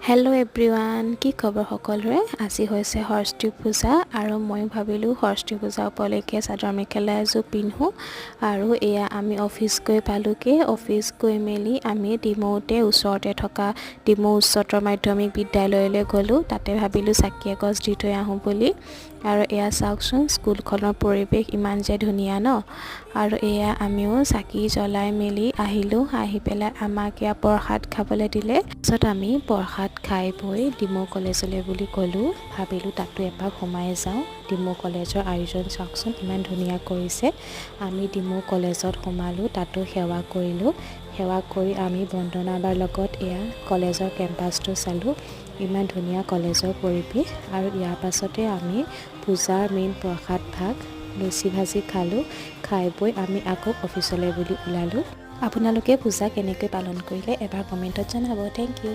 Hello' everyone, কি খবৰ সকলোৰে? আজি হৈছে সৰস্বতী পূজা আৰু মই ভাবিলোঁ সৰস্বতী পূজা উপলক্ষে চাদৰ মেখেলা এযোৰ পিন্ধোঁ। আৰু এয়া আমি অফিচ গৈ পালোঁগৈ। অফিচ গৈ মেলি আমি ডিমৌতে ওচৰতে থকা ডিমৌ উচ্চতৰ মাধ্যমিক বিদ্যালয়লৈ গ'লোঁ। তাতে ভাবিলোঁ চাকি এগছ দি থৈ আহোঁ বুলি। আৰু এয়া চাওকচোন, স্কুলখনৰ পৰিৱেশ ইমান যে ধুনীয়া ন। আৰু এয়া আমিও চাকি জ্বলাই মেলি আহিলোঁ। আহি পেলাই আমাক এয়া প্ৰসাদ খাবলৈ দিলে। তাৰপিছত আমি প্ৰসাদ খাই বৈ ডিমৌ কলেজলৈ বুলি গ'লোঁ। ভাবিলোঁ তাতো এপাক সোমাই যাওঁ। ডিমৌ কলেজৰ আয়োজন চাওকচোন, ইমান ধুনীয়া কৰিছে। আমি ডিমৌ কলেজত সোমালোঁ, তাতো সেৱা কৰিলোঁ। সেৱা কৰি আমি বন্দনা বাৰ লগত এয়া কলেজৰ কেম্পাছটো চালোঁ। ইমান ধুনীয়া কলেজৰ পৰিৱেশ। আৰু ইয়াৰ পাছতে আমি পূজাৰ মেইন প্ৰসাদ ভাগ লুচি ভাজি খালোঁ। খাই বৈ আমি আকৌ অফিচলৈ বুলি ওলালোঁ। আপোনালোকে পূজা কেনেকৈ পালন কৰিলে এবাৰ কমেণ্টত জনাব। Thank U.